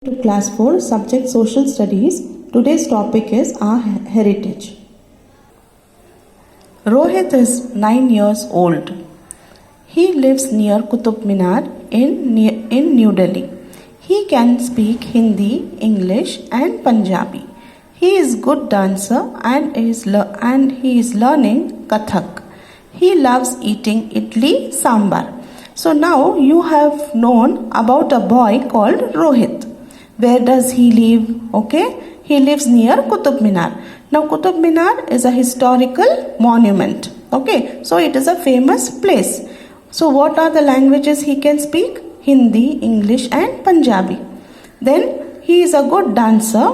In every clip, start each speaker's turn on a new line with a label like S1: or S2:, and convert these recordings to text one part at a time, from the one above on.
S1: To class 4 subject social studies. Today's topic is our heritage. Rohit is 9 years old. He lives near Qutub Minar in New Delhi. He can speak Hindi, English and Punjabi. He is good dancer and he is learning Kathak. He loves eating idli sambar. So now you have known about a boy called Rohit. Where does he live? Okay, he lives near Qutub Minar. Now Qutub Minar is a historical monument. Okay, so it is a famous place. So what are the languages he can speak? Hindi, English and Punjabi. Then he is a good dancer.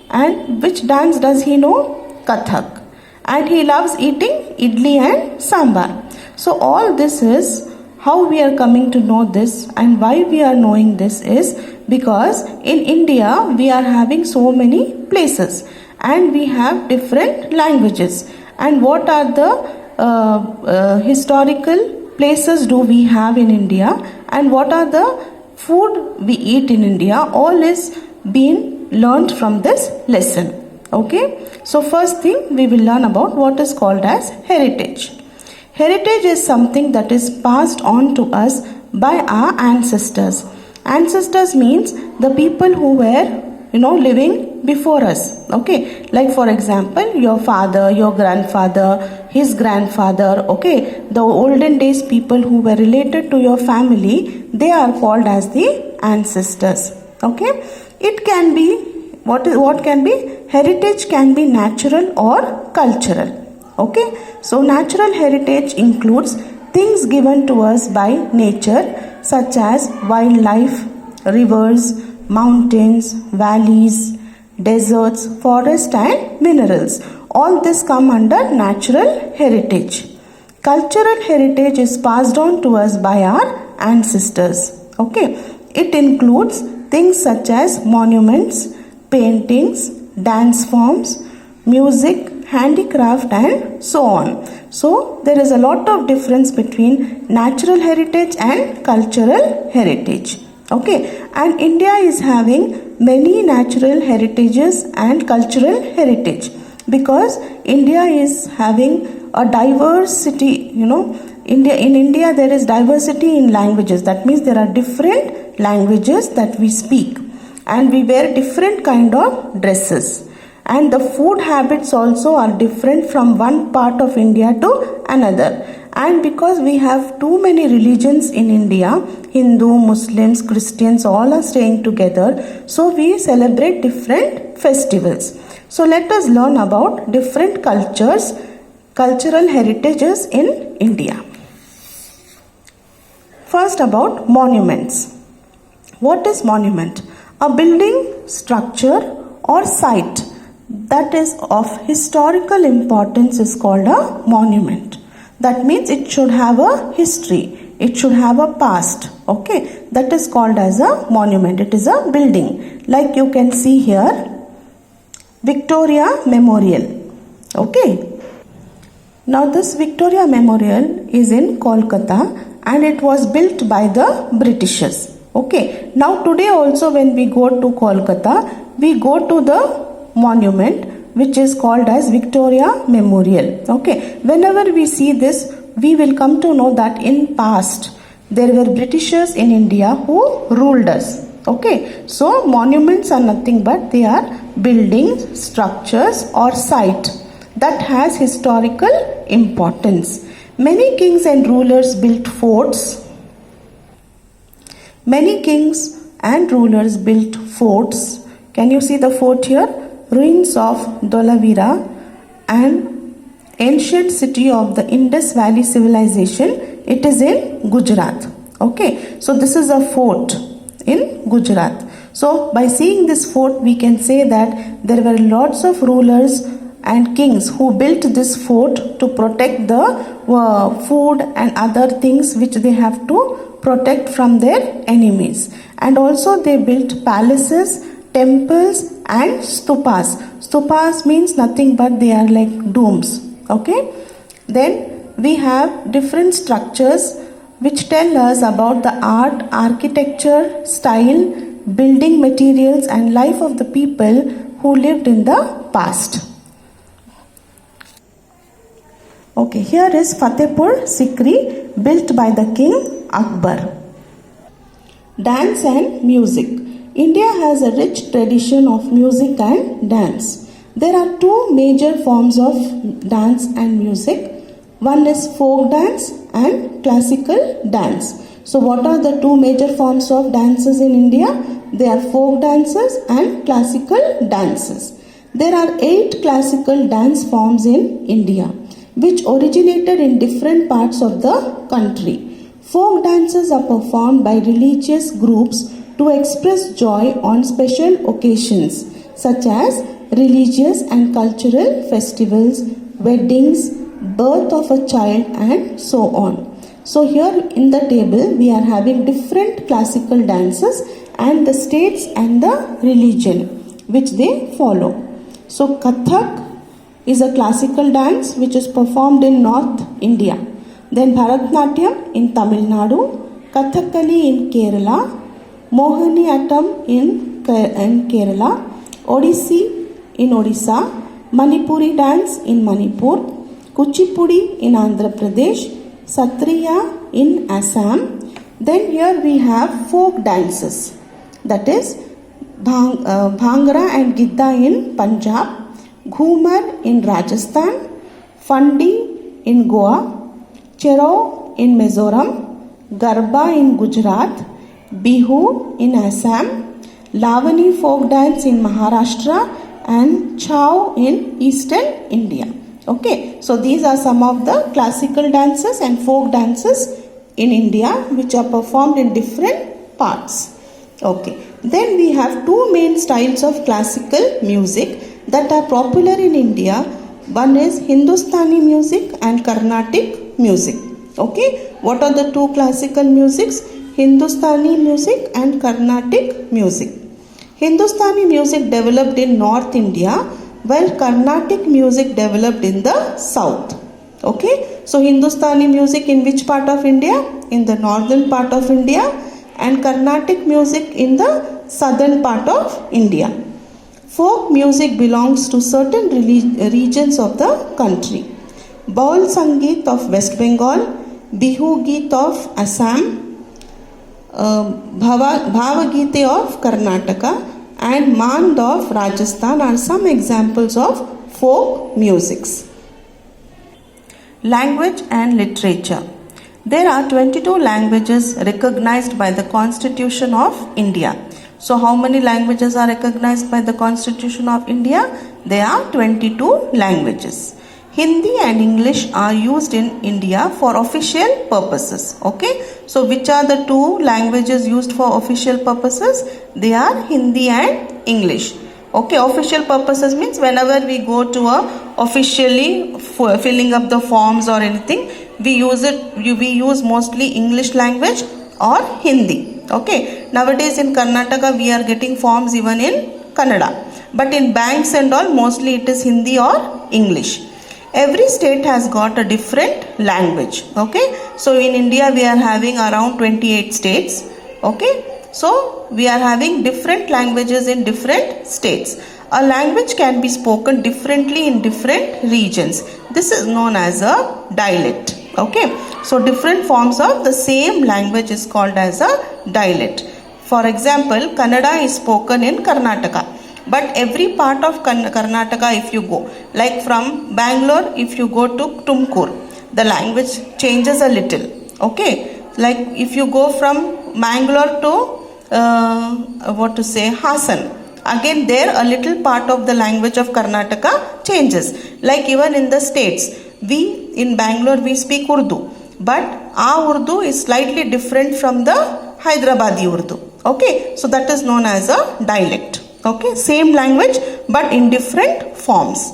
S1: And which dance does he know? Kathak. And he loves eating idli and sambar. So all this is how we are coming to know this, and why we are knowing this is because in India we are having so many places and we have different languages. And what are the historical places do we have in India, and what are the food we eat in India? All is being learned from this lesson. Okay, so first thing we will learn about what is called as heritage. Heritage is something that is passed on to us by our ancestors. Ancestors means the people who were living before us. Okay, like for example your father, your grandfather, his grandfather. Okay, the olden days people who were related to your family, they are called as the ancestors. Okay, it can be what can be heritage can be natural or cultural. Okay, so natural heritage includes things given to us by nature such as wildlife, rivers, mountains, valleys, deserts, forests and minerals. All this come under natural heritage. Cultural heritage is passed on to us by our ancestors. Okay, it includes things such as monuments, paintings, dance forms, music, handicraft and so on. So there is a lot of difference between natural heritage and cultural heritage. Okay, and India is having many natural heritages and cultural heritage because India is having a diversity. In India there is diversity in languages. That means there are different languages that we speak, and we wear different kind of dresses. And the food habits also are different from one part of India to another. And because we have too many religions in India, Hindu, Muslims, Christians, all are staying together. So we celebrate different festivals. So let us learn about different cultures, cultural heritages in India. First about monuments. What is monument? A building, structure or site that is of historical importance is called a monument. That means it should have a history. It should have a past. Okay, that is called as a monument. It is a building. Like you can see here, Victoria Memorial. Okay. Now this Victoria Memorial is in Kolkata and it was built by the Britishers. Okay. Now today also when we go to Kolkata, we go to the monument which is called as Victoria Memorial. Okay, whenever we see this, we will come to know that in past there were Britishers in India who ruled us. Okay, so monuments are nothing but they are buildings, structures or site that has historical importance. Many kings and rulers built forts. Many kings and rulers built forts. Can you see the fort here? Ruins of Dholavira, an ancient city of the Indus Valley civilization. It is in Gujarat. Okay, so this is a fort in Gujarat. So by seeing this fort, we can say that there were lots of rulers and kings who built this fort to protect the food and other things which they have to protect from their enemies. And also they built palaces, temples and stupas. Stupas means nothing but they are like domes. Okay. Then we have different structures which tell us about the art, architecture, style, building materials and life of the people who lived in the past. Okay, here is Fatehpur Sikri, built by the King Akbar. Dance and music. India has a rich tradition of music and dance. There are two major forms of dance and music. One is folk dance and classical dance. So what are the two major forms of dances in India? They are folk dances and classical dances. There are 8 classical dance forms in India, which originated in different parts of the country. Folk dances are performed by religious groups to express joy on special occasions such as religious and cultural festivals, weddings, birth of a child, and so on. So here in the table we are having different classical dances and the states and the religion which they follow. So Kathak is a classical dance which is performed in North India. Then Bharatnatyam in Tamil Nadu, Kathakali in Kerala, Mohiniyattam in Kerala, Odissi in Odisha, Manipuri dance in Manipur, Kuchipudi in Andhra Pradesh, Satriya in Assam. Then here we have folk dances, that is Bhangra and Gidda in Punjab, Ghumar in Rajasthan, Fandi in Goa, Cherau in Mizoram, Garba in Gujarat, Bihu in Assam, Lavani folk dance in Maharashtra, and Chau in eastern India. Okay, so these are some of the classical dances and folk dances in India which are performed in different parts. Okay, then we have two main styles of classical music that are popular in India. One is Hindustani music and Carnatic music. Okay, what are the two classical musics? Hindustani music and Carnatic music. Hindustani music developed in North India, while Carnatic music developed in the south. Okay, so Hindustani music in which part of India? In the northern part of India, and Carnatic music in the southern part of India. Folk music belongs to certain regions of the country. Baul Sangeet of West Bengal, Bihu Geet of Assam, Bhava Geete of Karnataka, and Mand of Rajasthan are some examples of folk musics. Language and literature. There are 22 languages recognized by the Constitution of India. So how many languages are recognized by the Constitution of India? There are 22 languages. Hindi and English are used in India for official purposes. Okay, so which are the two languages used for official purposes? They are Hindi and English. Okay, official purposes means whenever we go to a officially filling up the forms or anything, we use mostly English language or Hindi. Okay, nowadays in Karnataka we are getting forms even in Kannada, but in banks and all mostly it is Hindi or English. Every state has got a different language. Okay, so in India we are having around 28 states. Okay, so we are having different languages in different states. A language can be spoken differently in different regions. This is known as a dialect. Okay, so different forms of the same language is called as a dialect. For example, Kannada is spoken in Karnataka, but every part of Karnataka if you go, like from Bangalore if you go to Tumkur, the language changes a little. Okay, like if you go from Bangalore to Hassan, again there a little part of the language of Karnataka changes. Like even in the states, we in Bangalore we speak Urdu, but our Urdu is slightly different from the Hyderabadi Urdu. Okay, so that is known as a dialect. Okay, same language but in different forms.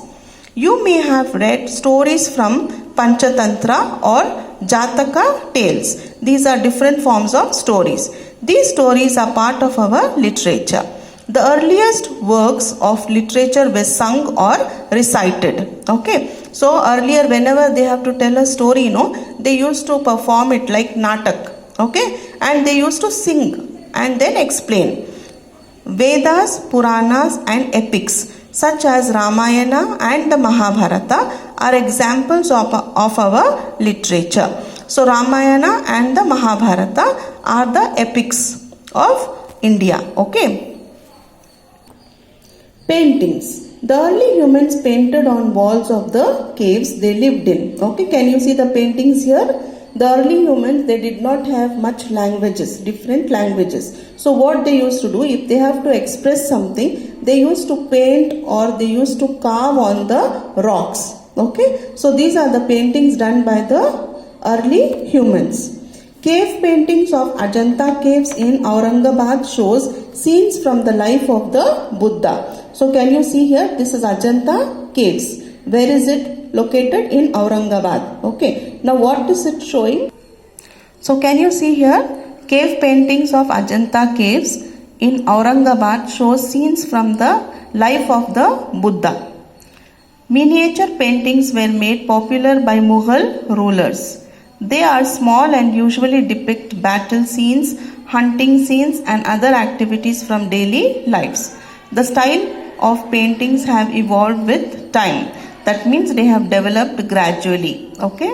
S1: You may have read stories from Panchatantra or Jataka tales. These are different forms of stories. These stories are part of our literature. The earliest works of literature were sung or recited. Okay, so earlier whenever they have to tell a story, they used to perform it like natak. Okay, and they used to sing and then explain. Vedas, Puranas and epics such as Ramayana and the Mahabharata are examples of our literature. So Ramayana and the Mahabharata are the epics of India. Okay. Paintings. The early humans painted on walls of the caves they lived in. Okay, can you see the paintings here? The early humans, they did not have much languages, different languages. So what they used to do, if they have to express something, they used to paint or they used to carve on the rocks. Okay, so these are the paintings done by the early humans. Cave paintings of Ajanta caves in Aurangabad shows scenes from the life of the Buddha. So can you see here, this is Ajanta caves. Where is it located? In Aurangabad. Okay, now what is it showing? So can you see here, cave paintings of Ajanta caves in Aurangabad shows scenes from the life of the Buddha. Miniature paintings were made popular by Mughal rulers. They are small and usually depict battle scenes, hunting scenes and other activities from daily lives. The style of paintings have evolved with time. That means they have developed gradually. Okay.